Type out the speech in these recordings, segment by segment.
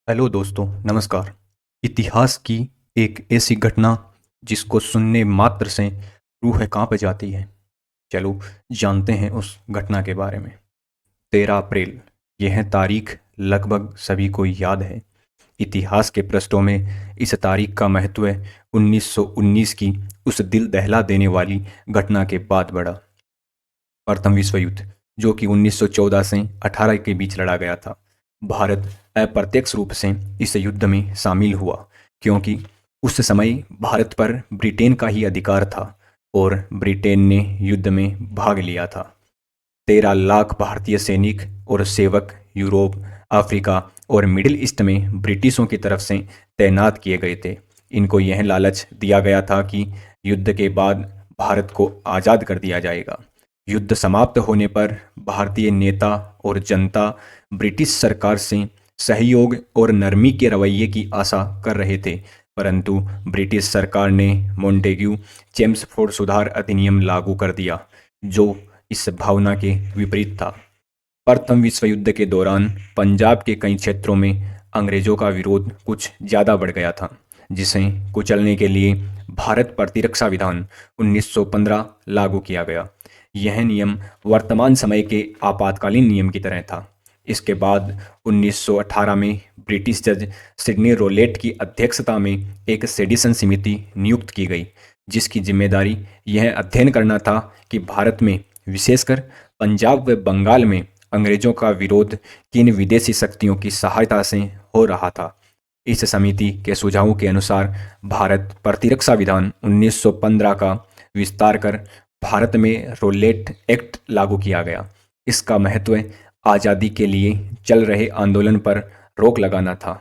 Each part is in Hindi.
हेलो दोस्तों, नमस्कार। इतिहास की एक ऐसी घटना जिसको सुनने मात्र से रूह कांप जाती है। चलो जानते हैं उस घटना के बारे में। 13 अप्रैल, यह तारीख लगभग सभी को याद है। इतिहास के पृष्ठों में इस तारीख का महत्व 1919 की उस दिल दहला देने वाली घटना के बाद बढ़ा। प्रथम विश्व युद्ध, जो कि 1914 से 18 के बीच लड़ा गया था। भारत अप्रत्यक्ष रूप से इस युद्ध में शामिल हुआ, क्योंकि उस समय भारत पर ब्रिटेन का ही अधिकार था और ब्रिटेन ने युद्ध में भाग लिया था। 13 लाख भारतीय सैनिक और सेवक यूरोप, अफ्रीका और मिडिल ईस्ट में ब्रिटिशों की तरफ से तैनात किए गए थे। इनको यह लालच दिया गया था कि युद्ध के बाद भारत को आज़ाद कर दिया जाएगा। युद्ध समाप्त होने पर भारतीय नेता और जनता ब्रिटिश सरकार से सहयोग और नरमी के रवैये की आशा कर रहे थे, परंतु ब्रिटिश सरकार ने मोंटेग्यू चेम्सफोर्ड सुधार अधिनियम लागू कर दिया, जो इस भावना के विपरीत था। प्रथम विश्व युद्ध के दौरान पंजाब के कई क्षेत्रों में अंग्रेजों का विरोध कुछ ज़्यादा बढ़ गया था, जिसे कुचलने के लिए भारत प्रतिरक्षा विधान 1915 लागू किया गया। यह नियम वर्तमान समय के आपातकालीन नियम की तरह था। इसके बाद 1918 में ब्रिटिश जज सिडनी रोलेट की अध्यक्षता में एक सेडिशन समिति नियुक्त की गई, जिसकी जिम्मेदारी यह अध्ययन करना था कि भारत में, विशेषकर पंजाब व बंगाल में, अंग्रेजों का विरोध किन विदेशी शक्तियों की सहायता से हो रहा था। इस समिति के सुझावों के अनुसार भारत प्रतिरक्षा विधान 1915 का विस्तार कर भारत में रोलेट एक्ट लागू किया गया। इसका महत्व आज़ादी के लिए चल रहे आंदोलन पर रोक लगाना था।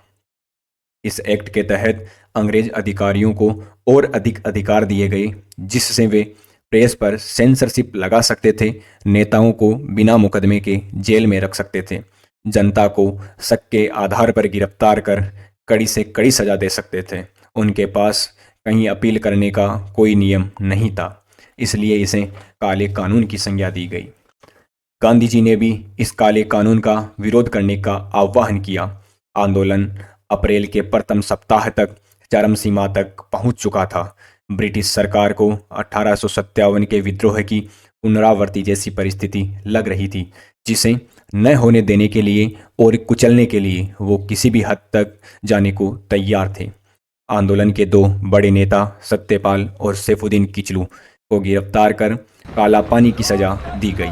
इस एक्ट के तहत अंग्रेज अधिकारियों को और अधिक अधिकार दिए गए, जिससे वे प्रेस पर सेंसरशिप लगा सकते थे, नेताओं को बिना मुकदमे के जेल में रख सकते थे, जनता को शक के आधार पर गिरफ्तार कर कड़ी से कड़ी सजा दे सकते थे। उनके पास कहीं अपील करने का कोई नियम नहीं था, इसलिए इसे काले कानून की संज्ञा दी गई। गांधी जी ने भी इस काले कानून का विरोध करने का आह्वान किया। आंदोलन अप्रैल के प्रथम सप्ताह तक चरम सीमा तक पहुंच चुका था। ब्रिटिश सरकार को 1857 के विद्रोह की पुनरावृत्ति जैसी परिस्थिति लग रही थी, जिसे न होने देने के लिए और कुचलने के लिए वो किसी भी हद तक जाने को तैयार थे। आंदोलन के दो बड़े नेता सत्यपाल और सैफुद्दीन किचलू को गिरफ्तार कर काला पानी की सजा दी गई।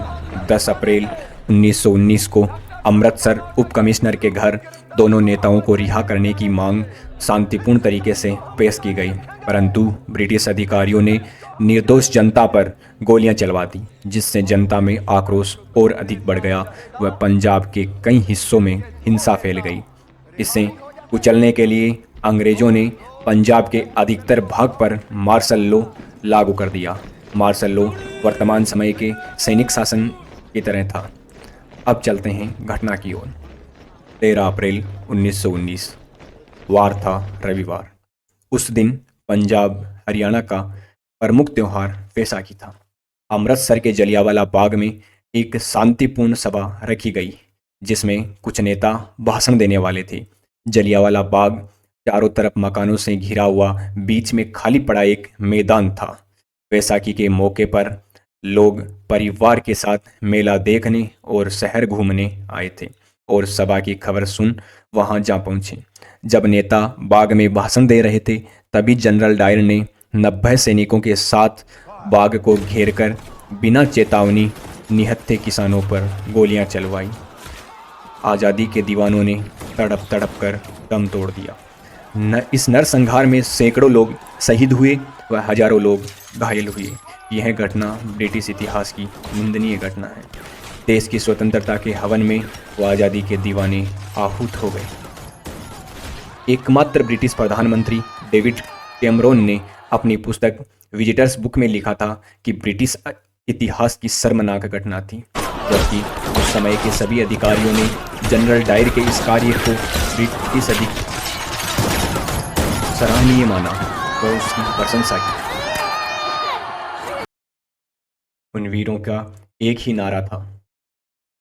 10 अप्रैल 1919 को अमृतसर उप कमिश्नर के घर दोनों नेताओं को रिहा करने की मांग शांतिपूर्ण तरीके से पेश की गई, परंतु ब्रिटिश अधिकारियों ने निर्दोष जनता पर गोलियां चलवा दी, जिससे जनता में आक्रोश और अधिक बढ़ गया व पंजाब के कई हिस्सों में हिंसा फैल गई। इसे कुचलने के लिए अंग्रेजों ने पंजाब के अधिकतर भाग पर मार्शल लॉ लागू कर दिया। मार्शल लॉ वर्तमान समय के सैनिक शासन की तरह था। अब चलते हैं घटना की ओर। 13 अप्रैल 1919, वार था रविवार। उस दिन पंजाब हरियाणा का प्रमुख त्यौहार वैसाखी था। अमृतसर के जलियांवाला बाग में एक शांतिपूर्ण सभा रखी गई, जिसमें कुछ नेता भाषण देने वाले थे। जलियांवाला बाग चारों तरफ मकानों से घिरा हुआ, बीच में खाली पड़ा एक मैदान था। वैसाखी के मौके पर लोग परिवार के साथ मेला देखने और शहर घूमने आए थे और सभा की खबर सुन वहां जा पहुंचे। जब नेता बाग में भाषण दे रहे थे, तभी जनरल डायर ने 90 सैनिकों के साथ बाग को घेरकर बिना चेतावनी निहत्थे किसानों पर गोलियां चलवाई। आज़ादी के दीवानों ने तड़प तड़प कर दम तोड़ दिया। इस नरसंहार में सैकड़ों लोग शहीद हुए व हजारों लोग घायल हुए। यह घटना ब्रिटिश इतिहास की निंदनीय घटना है। देश की स्वतंत्रता के हवन में वो आज़ादी के दीवाने आहूत हो गए। एकमात्र ब्रिटिश प्रधानमंत्री डेविड कैमरोन ने अपनी पुस्तक विजिटर्स बुक में लिखा था कि ब्रिटिश इतिहास की शर्मनाक घटना थी, जबकि उस समय के सभी अधिकारियों ने जनरल डायर के इस कार्य को ब्रिटिश अधिक सराहनीय माना और उसकी प्रशंसा की। उन वीरों का एक ही नारा था,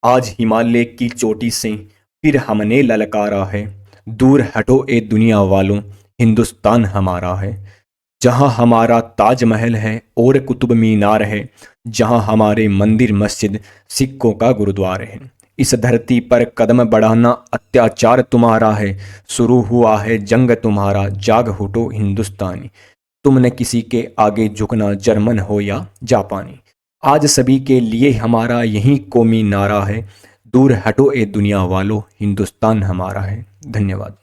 आज हिमालय की चोटी से फिर हमने ललकारा है, दूर हटो ए दुनिया वालों, हिंदुस्तान हमारा है। जहाँ हमारा ताजमहल है और कुतुब मीनार है, जहाँ हमारे मंदिर मस्जिद सिखों का गुरुद्वार है। इस धरती पर कदम बढ़ाना अत्याचार तुम्हारा है, शुरू हुआ है जंग तुम्हारा, जाग उठो हिंदुस्तानी। तुमने किसी के आगे झुकना, जर्मन हो या जापानी। आज सभी के लिए हमारा यही कौमी नारा है, दूर हटो ए दुनिया वालों, हिंदुस्तान हमारा है। धन्यवाद।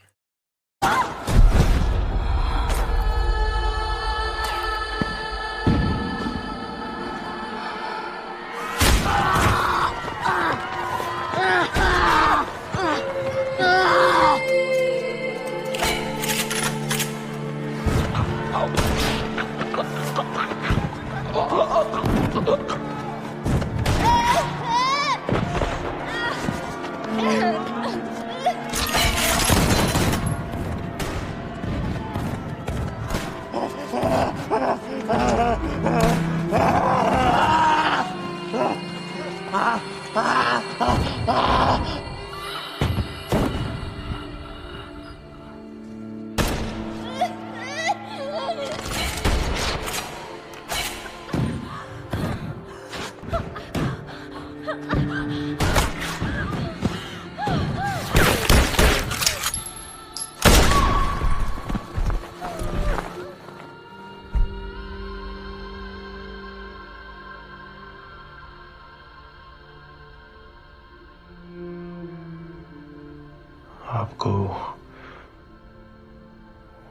आपको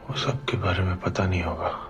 वो सब के बारे में पता नहीं होगा।